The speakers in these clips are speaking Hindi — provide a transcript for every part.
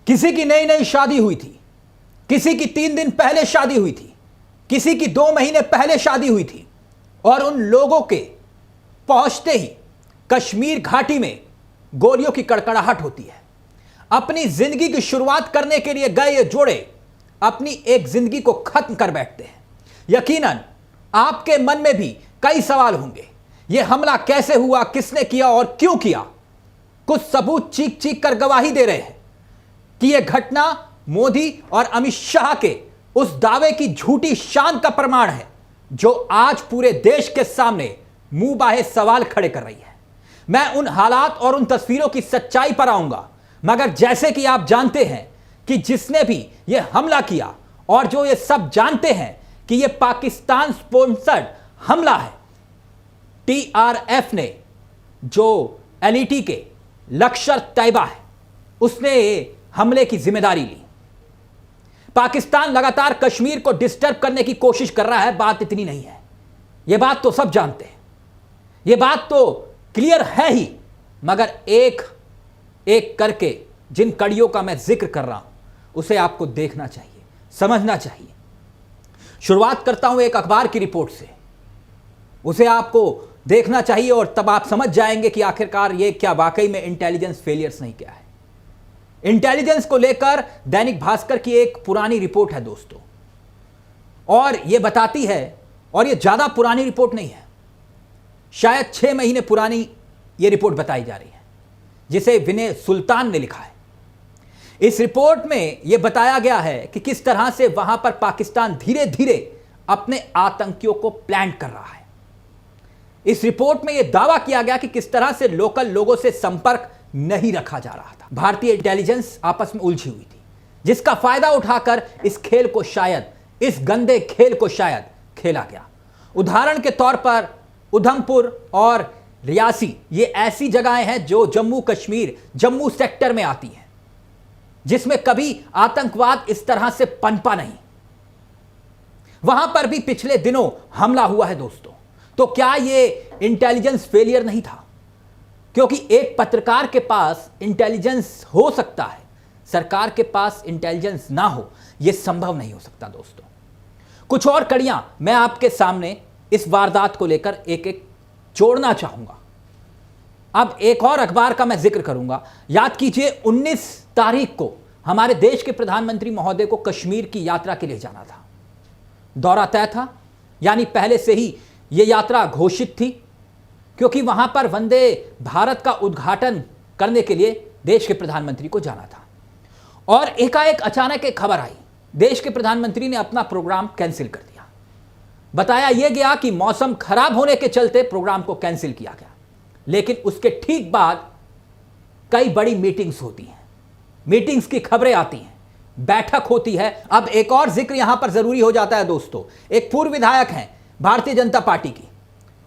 किसी की नई नई शादी हुई थी, किसी की 3 दिन पहले शादी हुई थी, किसी की 2 महीने पहले शादी हुई थी, और उन लोगों के पहुंचते ही कश्मीर घाटी में गोलियों की कड़कड़ाहट होती है। अपनी जिंदगी की शुरुआत करने के लिए गए ये जोड़े अपनी एक जिंदगी को खत्म कर बैठते हैं। यकीनन आपके मन में भी कई सवाल होंगे, यह हमला कैसे हुआ, किसने किया और क्यों किया। कुछ सबूत चीख चीख कर गवाही दे रहे हैं कि यह घटना मोदी और अमित शाह के उस दावे की झूठी शान का प्रमाण है जो आज पूरे देश के सामने मुंह बाहे सवाल खड़े कर रही है। मैं उन हालात और उन तस्वीरों की सच्चाई पर आऊंगा, मगर जैसे कि आप जानते हैं कि जिसने भी यह हमला किया और जो ये सब जानते हैं कि यह पाकिस्तान स्पॉन्सर्ड हमला है, टीआरएफ ने जो एलईटी के लश्कर तैयबा है उसने हमले की जिम्मेदारी ली। पाकिस्तान लगातार कश्मीर को डिस्टर्ब करने की कोशिश कर रहा है, बात इतनी नहीं है, यह बात तो सब जानते हैं, यह बात तो क्लियर है ही, मगर एक एक करके जिन कड़ियों का मैं जिक्र कर रहा हूं उसे आपको देखना चाहिए, समझना चाहिए। शुरुआत करता हूं एक अखबार की रिपोर्ट से, उसे आपको देखना चाहिए और तब आप समझ जाएंगे कि आखिरकार यह क्या वाकई में इंटेलिजेंस फेलियर्स नहीं क्या है। इंटेलिजेंस को लेकर दैनिक भास्कर की एक पुरानी रिपोर्ट है दोस्तों, और यह बताती है, और यह ज्यादा पुरानी रिपोर्ट नहीं है, शायद 6 महीने पुरानी यह रिपोर्ट बताई जा रही है, जिसे विनय सुल्तान ने लिखा है। इस रिपोर्ट में यह बताया गया है कि किस तरह से वहां पर पाकिस्तान धीरे धीरे अपने आतंकियों को प्लान कर रहा है। इस रिपोर्ट में यह दावा किया गया कि किस तरह से लोकल लोगों से संपर्क नहीं रखा जा रहा था। भारतीय इंटेलिजेंस आपस में उलझी हुई थी, जिसका फायदा उठाकर इस खेल को शायद, इस गंदे खेल को शायद खेला गया। उदाहरण के तौर पर उधमपुर और रियासी ये ऐसी जगहें हैं जो जम्मू कश्मीर, जम्मू सेक्टर में आती हैं, जिसमें कभी आतंकवाद इस तरह से पनपा नहीं। वहां पर भी पिछले दिनों हमला हुआ है दोस्तों। तो क्या यह इंटेलिजेंस फेलियर नहीं था? क्योंकि एक पत्रकार के पास इंटेलिजेंस हो सकता है, सरकार के पास इंटेलिजेंस ना हो, यह संभव नहीं हो सकता दोस्तों। कुछ और कड़ियां मैं आपके सामने इस वारदात को लेकर एक एक जोड़ना चाहूंगा। अब एक और अखबार का मैं जिक्र करूंगा। याद कीजिए 19 तारीख को हमारे देश के प्रधानमंत्री महोदय को कश्मीर की यात्रा के लिए जाना था। दौरा तय था, यानी पहले से ही यह यात्रा घोषित थी, क्योंकि वहां पर वंदे भारत का उद्घाटन करने के लिए देश के प्रधानमंत्री को जाना था। और एकाएक अचानक एक खबर आई, देश के प्रधानमंत्री ने अपना प्रोग्राम कैंसिल कर दिया। बताया यह गया कि मौसम खराब होने के चलते प्रोग्राम को कैंसिल किया गया, लेकिन उसके ठीक बाद कई बड़ी मीटिंग्स होती हैं, मीटिंग्स की खबरें आती हैं, बैठक होती है। अब एक और जिक्र यहां पर जरूरी हो जाता है दोस्तों। एक पूर्व विधायक हैं भारतीय जनता पार्टी की,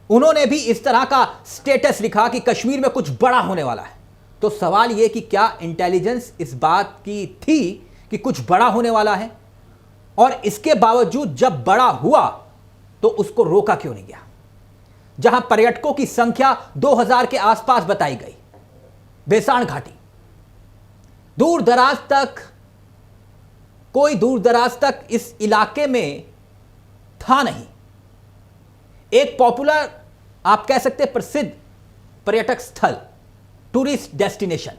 उन्होंने भी इस तरह का स्टेटस लिखा कि कश्मीर में कुछ बड़ा होने वाला है। तो सवाल यह कि क्या इंटेलिजेंस इस बात की थी कि कुछ बड़ा होने वाला है, और इसके बावजूद जब बड़ा हुआ तो उसको रोका क्यों नहीं गया? जहां पर्यटकों की संख्या 2000 के आसपास बताई गई, बेसाण घाटी, दूर दराज तक, कोई दूर दराज तक इस इलाके में था नहीं। एक पॉपुलर, आप कह सकते प्रसिद्ध पर्यटक स्थल, टूरिस्ट डेस्टिनेशन।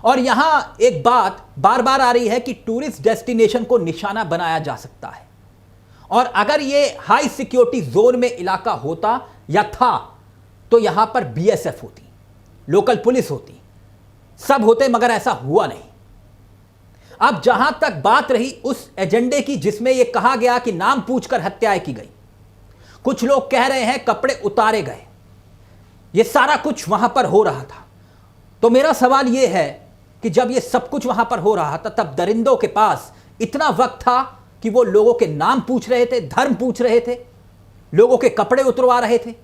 और यहां एक बात बार बार आ रही है कि टूरिस्ट डेस्टिनेशन को निशाना बनाया जा सकता है, और अगर यह हाई सिक्योरिटी जोन में इलाका होता या था तो यहां पर बीएसएफ होती, लोकल पुलिस होती, सब होते, मगर ऐसा हुआ नहीं। अब जहां तक बात रही उस एजेंडे की जिसमें यह कहा गया कि नाम पूछकर हत्याएं की गई, कुछ लोग कह रहे हैं कपड़े उतारे गए, यह सारा कुछ वहां पर हो रहा था। तो मेरा सवाल यह है कि जब यह सब कुछ वहां पर हो रहा था, तब दरिंदों के पास इतना वक्त था कि वो लोगों के नाम पूछ रहे थे, धर्म पूछ रहे थे, लोगों के कपड़े उतरवा रहे थे।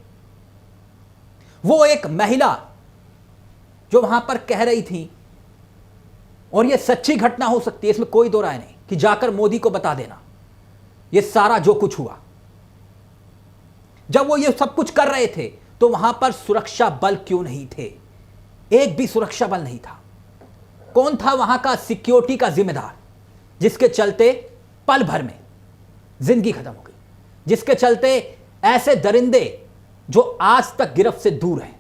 वो एक महिला जो वहां पर कह रही थी, और यह सच्ची घटना हो सकती है, इसमें कोई दो राय नहीं, कि जाकर मोदी को बता देना यह सारा जो कुछ हुआ। जब वो ये सब कुछ कर रहे थे तो वहां पर सुरक्षा बल क्यों नहीं थे? एक भी सुरक्षा बल नहीं था। कौन था वहां का सिक्योरिटी का जिम्मेदार जिसके चलते पल भर में जिंदगी खत्म हो गई, जिसके चलते ऐसे दरिंदे जो आज तक गिरफ्त से दूर हैं,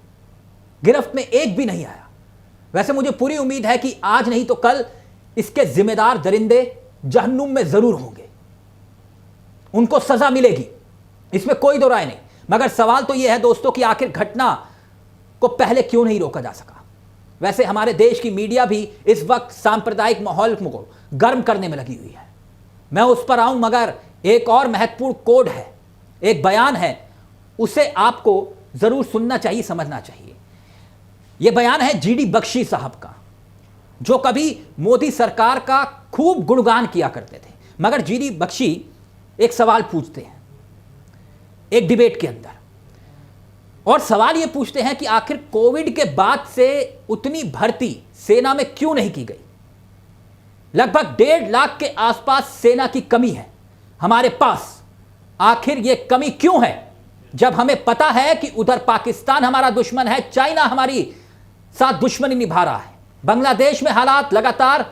गिरफ्त में एक भी नहीं आया। वैसे मुझे पूरी उम्मीद है कि आज नहीं तो कल इसके जिम्मेदार दरिंदे जहन्नुम में जरूर होंगे, उनको सजा मिलेगी, इसमें कोई दो राय नहीं। मगर सवाल तो यह है दोस्तों कि आखिर घटना को पहले क्यों नहीं रोका जा सका। वैसे हमारे देश की मीडिया भी इस वक्त सांप्रदायिक माहौल को गर्म करने में लगी हुई है, मैं उस पर आऊं, मगर एक और महत्वपूर्ण कोड है, एक बयान है, उसे आपको जरूर सुनना चाहिए, समझना चाहिए। यह बयान है जीडी बख्शी साहब का, जो कभी मोदी सरकार का खूब गुणगान किया करते थे। मगर जीडी बख्शी एक सवाल पूछते हैं एक डिबेट के अंदर, और सवाल यह पूछते हैं कि आखिर कोविड के बाद से उतनी भर्ती सेना में क्यों नहीं की गई। लगभग 1.5 लाख के आसपास सेना की कमी है हमारे पास, आखिर यह कमी क्यों है, जब हमें पता है कि उधर पाकिस्तान हमारा दुश्मन है, चाइना हमारी साथ दुश्मनी निभा रहा है, बांग्लादेश में हालात लगातार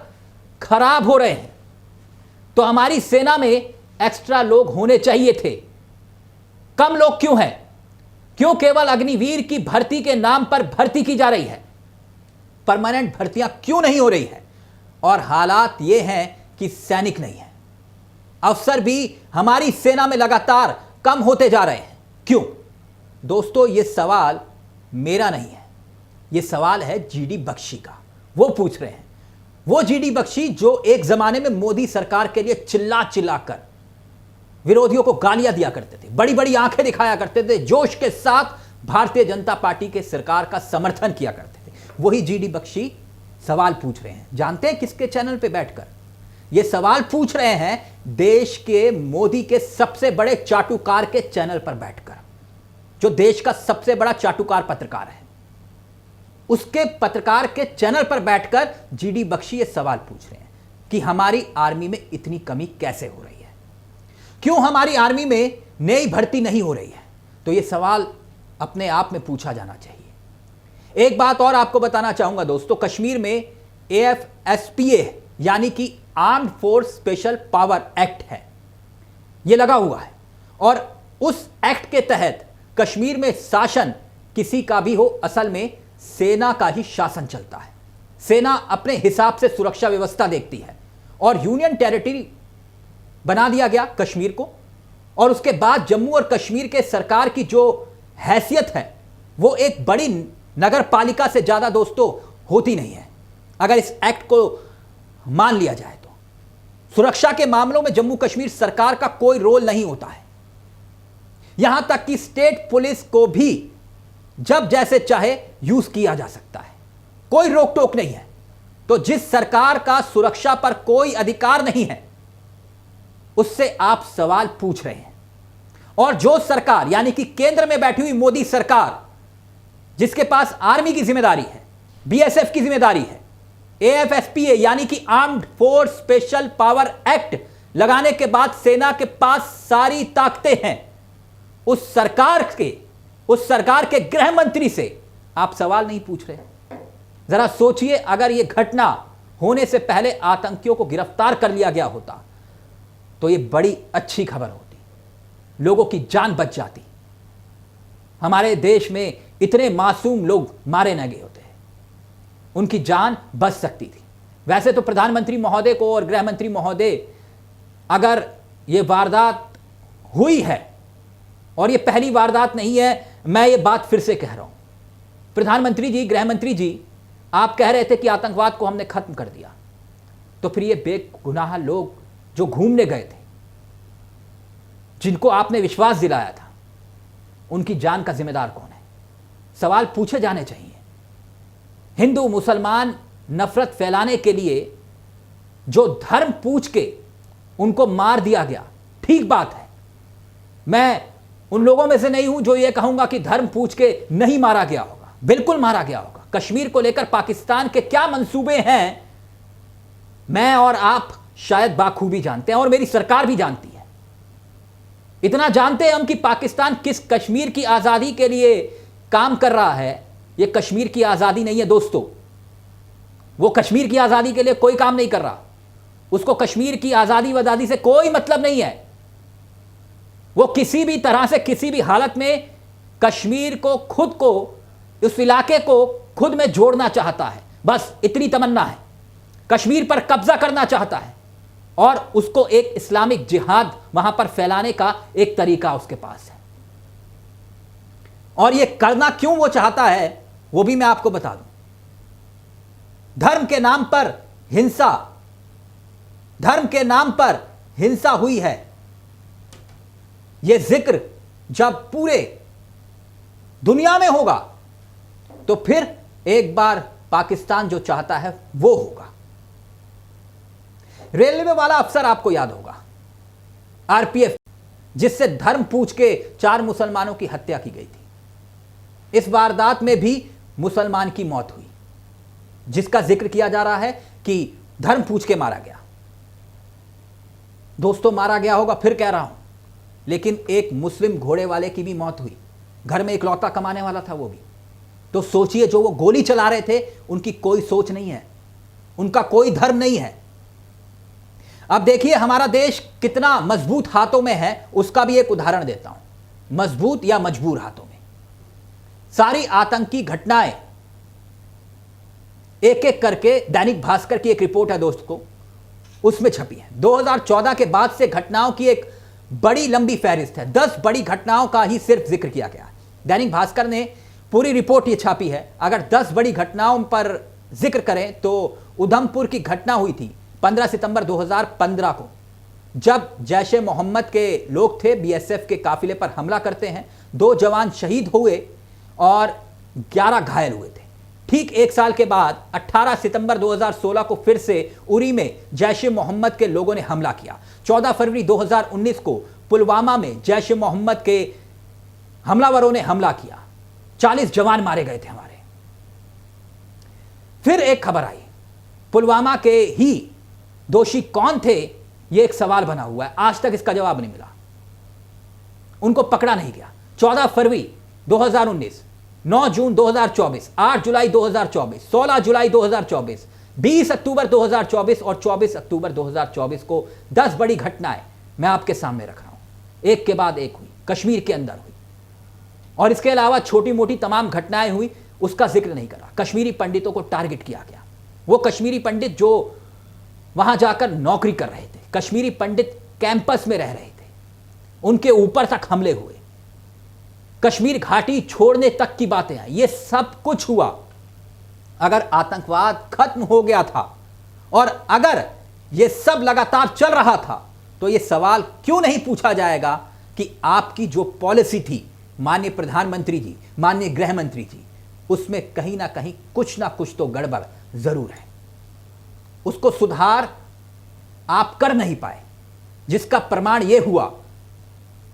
खराब हो रहे हैं, तो हमारी सेना में एक्स्ट्रा लोग होने चाहिए थे। कम लोग क्यों हैं? क्यों केवल अग्निवीर की भर्ती के नाम पर भर्ती की जा रही है? परमानेंट भर्तियां क्यों नहीं हो रही है? और हालात यह हैं कि सैनिक नहीं है, अफसर भी हमारी सेना में लगातार कम होते जा रहे हैं। क्यों? दोस्तों, यह सवाल मेरा नहीं है, यह सवाल है जीडी बख्शी का। वो पूछ रहे हैं, वो जीडी बख्शी जो एक जमाने में मोदी सरकार के लिए चिल्ला चिल्ला कर विरोधियों को गालियां दिया करते थे, बड़ी बड़ी आंखें दिखाया करते थे, जोश के साथ भारतीय जनता पार्टी के सरकार का समर्थन किया करते थे, वही जीडी बख्शी सवाल पूछ रहे हैं। जानते हैं किसके चैनल पे बैठकर ये सवाल पूछ रहे हैं? देश के मोदी के सबसे बड़े चाटुकार के चैनल पर बैठकर, जो देश का सबसे बड़ा चाटुकार पत्रकार है, उसके पत्रकार के चैनल पर बैठकर जीडी बख्शी ये सवाल पूछ रहे हैं कि हमारी आर्मी में इतनी कमी कैसे हो रही है, क्यों हमारी आर्मी में नई भर्ती नहीं हो रही है। तो ये सवाल अपने आप में पूछा जाना चाहिए। एक बात और आपको बताना चाहूंगा दोस्तों, कश्मीर में AFSPA यानी कि armed force special power act है, यह लगा हुआ है, और उस एक्ट के तहत कश्मीर में शासन किसी का भी हो, असल में सेना का ही शासन चलता है। सेना अपने हिसाब से सुरक्षा व्यवस्था देखती है, और यूनियन टेरिटरी बना दिया गया कश्मीर को, और उसके बाद जम्मू और कश्मीर के सरकार की जो हैसियत है वो एक बड़ी नगर पालिका से ज्यादा दोस्तों होती नहीं है। अगर इस एक्ट को मान लिया जाए तो सुरक्षा के मामलों में जम्मू कश्मीर सरकार का कोई रोल नहीं होता है, यहां तक कि स्टेट पुलिस को भी जब जैसे चाहे यूज किया जा सकता है, कोई रोक टोक नहीं है। तो जिस सरकार का सुरक्षा पर कोई अधिकार नहीं है उससे आप सवाल पूछ रहे हैं, और जो सरकार यानी कि केंद्र में बैठी हुई मोदी सरकार, जिसके पास आर्मी की जिम्मेदारी है, BSF की जिम्मेदारी है, AFSPA यानी कि armed force special power act लगाने के बाद सेना के पास सारी ताकतें हैं, उस सरकार के गृह मंत्री से आप सवाल नहीं पूछ रहे। जरा सोचिए, अगर यह घटना होने से पहले आतंकियों को गिरफ्तार कर लिया गया होता तो यह बड़ी अच्छी खबर होती, लोगों की जान बच जाती, हमारे देश में इतने मासूम लोग मारे न गए होते, उनकी जान बच सकती थी। वैसे तो प्रधानमंत्री महोदय को और गृह मंत्री महोदय, अगर यह वारदात हुई है, और यह पहली वारदात नहीं है, मैं ये बात फिर से कह रहा हूं, प्रधानमंत्री जी, गृह मंत्री जी, आप कह रहे थे कि आतंकवाद को हमने खत्म कर दिया, तो फिर ये बेगुनाह लोग जो घूमने गए थे, जिनको आपने विश्वास दिलाया था, उनकी जान का जिम्मेदार कौन है? सवाल पूछे जाने चाहिए। हिंदू मुसलमान नफरत फैलाने के लिए जो धर्म पूछ के उनको मार दिया गया, ठीक बात है, मैं उन लोगों में से नहीं हूं जो ये कहूंगा कि धर्म पूछ के नहीं मारा गया होगा, बिल्कुल मारा गया होगा। कश्मीर को लेकर पाकिस्तान के क्या मंसूबे हैं, मैं और आप शायद बाखूबी जानते हैं, और मेरी सरकार भी जानती है। इतना जानते हैं हम कि पाकिस्तान किस कश्मीर की आजादी के लिए काम कर रहा है। यह कश्मीर की आजादी नहीं है दोस्तों, वो कश्मीर की आज़ादी के लिए कोई काम नहीं कर रहा, उसको कश्मीर की आज़ादी वज़ादी से कोई मतलब नहीं है। वो किसी भी तरह से किसी भी हालत में कश्मीर को, खुद को, उस इलाके को खुद में जोड़ना चाहता है, बस इतनी तमन्ना है। कश्मीर पर कब्जा करना चाहता है और उसको एक इस्लामिक जिहाद वहां पर फैलाने का एक तरीका उसके पास है। और यह करना क्यों वो चाहता है वो भी मैं आपको बता दूं। धर्म के नाम पर हिंसा, धर्म के नाम पर हिंसा हुई है, यह जिक्र जब पूरे दुनिया में होगा तो फिर एक बार पाकिस्तान जो चाहता है वो होगा। रेलवे वाला अफसर आपको याद होगा, आरपीएफ, जिससे धर्म पूछ के 4 मुसलमानों की हत्या की गई थी। इस वारदात में भी मुसलमान की मौत हुई, जिसका जिक्र किया जा रहा है कि धर्म पूछ के मारा गया। दोस्तों, मारा गया होगा, फिर कह रहा हूं, लेकिन एक मुस्लिम घोड़े वाले की भी मौत हुई। घर में इकलौता कमाने वाला था वो भी। तो सोचिए, जो वो गोली चला रहे थे उनकी कोई सोच नहीं है, उनका कोई धर्म नहीं है। अब देखिए हमारा देश कितना मजबूत हाथों में है, उसका भी एक उदाहरण देता हूं। मजबूत या मजबूर हाथों में सारी आतंकी घटनाएं एक एक करके दैनिक भास्कर की एक रिपोर्ट है दोस्तों, उसमें छपी है। 2014 के बाद से घटनाओं की एक बड़ी लंबी फहरिस्त है। 10 बड़ी घटनाओं का ही सिर्फ जिक्र किया गया है। दैनिक भास्कर ने पूरी रिपोर्ट ये छापी है। अगर 10 बड़ी घटनाओं पर जिक्र करें तो उधमपुर की घटना हुई थी 15 सितंबर 2015 को, जब जैश ए मोहम्मद के लोग थे, बीएसएफ के काफिले पर हमला करते हैं। 2 जवान शहीद हुए और 11 घायल हुए थे। ठीक 1 साल के बाद 18 सितंबर 2016 को फिर से उरी में जैश ए मोहम्मद के लोगों ने हमला किया। 14 फरवरी 2019 को पुलवामा में जैश ए मोहम्मद के हमलावरों ने हमला किया। 40 जवान मारे गए थे हमारे। फिर एक खबर आई, पुलवामा के ही दोषी कौन थे, यह एक सवाल बना हुआ है। आज तक इसका जवाब नहीं मिला, उनको पकड़ा नहीं गया। 14 फरवरी 2019, 9 जून 2024, 8 जुलाई 2024, 16 जुलाई 2024, 20 अक्टूबर 2024 और 24 अक्टूबर 2024 को 10 बड़ी घटनाएं मैं आपके सामने रख रहा हूं। एक के बाद एक हुई, कश्मीर के अंदर हुई, और इसके अलावा छोटी मोटी तमाम घटनाएं हुई, उसका जिक्र नहीं करा। कश्मीरी पंडितों को टारगेट किया गया। वो कश्मीरी पंडित जो वहां जाकर नौकरी कर रहे थे, कश्मीरी पंडित कैंपस में रह रहे थे, उनके ऊपर तक हमले हुए। कश्मीर घाटी छोड़ने तक की बातें आई। ये सब कुछ हुआ। अगर आतंकवाद खत्म हो गया था और अगर ये सब लगातार चल रहा था तो ये सवाल क्यों नहीं पूछा जाएगा कि आपकी जो पॉलिसी थी, माननीय प्रधानमंत्री जी, माननीय गृह मंत्री जी, उसमें कहीं ना कहीं कुछ ना कुछ तो गड़बड़ जरूर है। उसको सुधार आप कर नहीं पाए, जिसका प्रमाण यह हुआ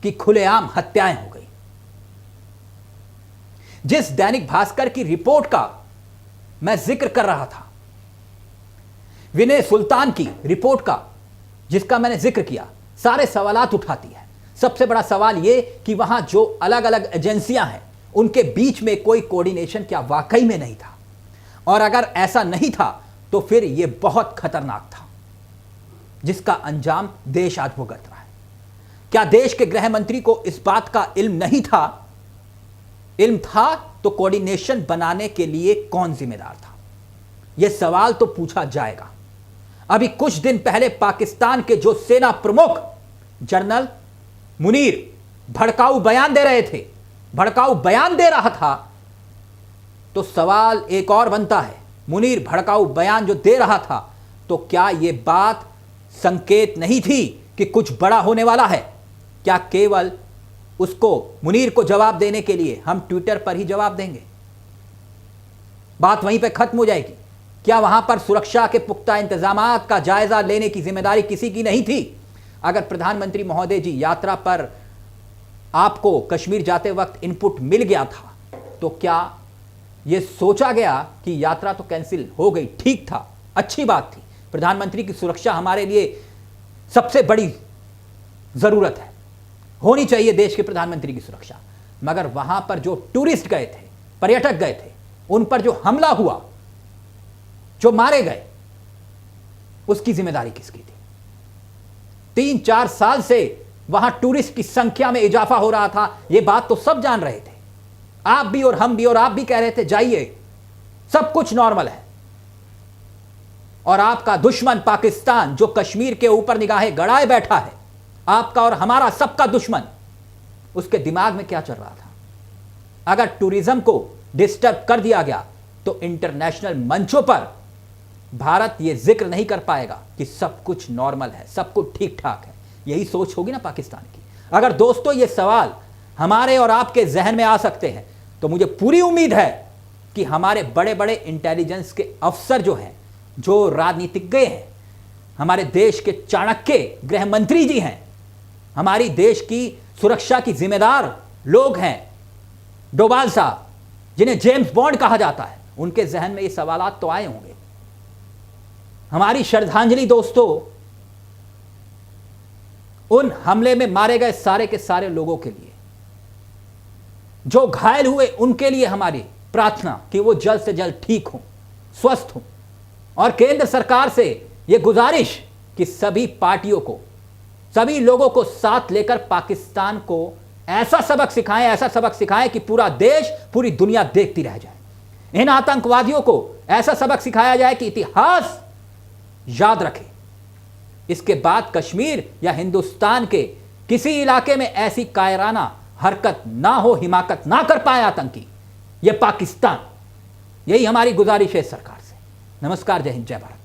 कि खुलेआम हत्याएं हो गई। जिस दैनिक भास्कर की रिपोर्ट का मैं जिक्र कर रहा था, विनय सुल्तान की रिपोर्ट का जिसका मैंने जिक्र किया, सारे सवालात उठाती है। सबसे बड़ा सवाल यह कि वहां जो अलग अलग एजेंसियां हैं उनके बीच में कोई कोऑर्डिनेशन क्या वाकई में नहीं था, और अगर ऐसा नहीं था तो फिर यह बहुत खतरनाक था, जिसका अंजाम देश आज भुगत रहा है। क्या देश के गृह मंत्री को इस बात का इल्म नहीं था? इल्म था तो कोऑर्डिनेशन बनाने के लिए कौन जिम्मेदार था? यह सवाल तो पूछा जाएगा। अभी कुछ दिन पहले पाकिस्तान के जो सेना प्रमुख जनरल मुनीर भड़काऊ बयान दे रहे थे, भड़काऊ बयान दे रहा था, तो सवाल एक और बनता है, मुनीर भड़काऊ बयान जो दे रहा था, तो क्या यह बात संकेत नहीं थी कि कुछ बड़ा होने वाला है? क्या केवल उसको, मुनीर को जवाब देने के लिए हम ट्विटर पर ही जवाब देंगे, बात वहीं पे खत्म हो जाएगी? क्या वहां पर सुरक्षा के पुख्ता इंतजामात का जायजा लेने की जिम्मेदारी किसी की नहीं थी? अगर प्रधानमंत्री महोदय जी यात्रा पर आपको कश्मीर जाते वक्त इनपुट मिल गया था, तो क्या यह सोचा गया कि यात्रा तो कैंसिल हो गई, ठीक था, अच्छी बात थी, प्रधानमंत्री की सुरक्षा हमारे लिए सबसे बड़ी जरूरत है, होनी चाहिए देश के प्रधानमंत्री की सुरक्षा, मगर वहां पर जो टूरिस्ट गए थे, पर्यटक गए थे, उन पर जो हमला हुआ, जो मारे गए, उसकी जिम्मेदारी किसकी थी? 3-4 साल से वहां टूरिस्ट की संख्या में इजाफा हो रहा था, यह बात तो सब जान रहे थे, आप भी और हम भी, और आप भी कह रहे थे जाइए सब कुछ नॉर्मल है। और आपका दुश्मन पाकिस्तान, जो कश्मीर के ऊपर निगाहें गड़ाए बैठा है, आपका और हमारा सबका दुश्मन, उसके दिमाग में क्या चल रहा था? अगर टूरिज्म को डिस्टर्ब कर दिया गया तो इंटरनेशनल मंचों पर भारत यह जिक्र नहीं कर पाएगा कि सब कुछ नॉर्मल है, सब कुछ ठीक ठाक है। यही सोच होगी ना पाकिस्तान की। अगर दोस्तों ये सवाल हमारे और आपके जहन में आ सकते हैं, तो मुझे पूरी उम्मीद है कि हमारे बड़े बड़े इंटेलिजेंस के अफसर जो हैं, जो राजनीतिज्ञ हैं, हमारे देश के चाणक्य गृह मंत्री जी हैं, हमारी देश की सुरक्षा की जिम्मेदार लोग हैं, डोभाल साहब, जिन्हें जेम्स बॉन्ड कहा जाता है, उनके जहन में ये सवालात तो आए होंगे। हमारी श्रद्धांजलि दोस्तों उन हमले में मारे गए सारे के सारे लोगों के लिए, जो घायल हुए उनके लिए हमारी प्रार्थना कि वो जल्द से जल्द ठीक हों, स्वस्थ हों। और केंद्र सरकार से यह गुजारिश कि सभी पार्टियों को, सभी लोगों को साथ लेकर पाकिस्तान को ऐसा सबक सिखाएं कि पूरा देश, पूरी दुनिया देखती रह जाए। इन आतंकवादियों को ऐसा सबक सिखाया जाए कि इतिहास याद रखे। इसके बाद कश्मीर या हिंदुस्तान के किसी इलाके में ऐसी कायराना हरकत ना हो, हिमाकत ना कर पाए आतंकी, यह पाकिस्तान। यही हमारी गुजारिश है सरकार से। नमस्कार, जय हिंद, जय भारत।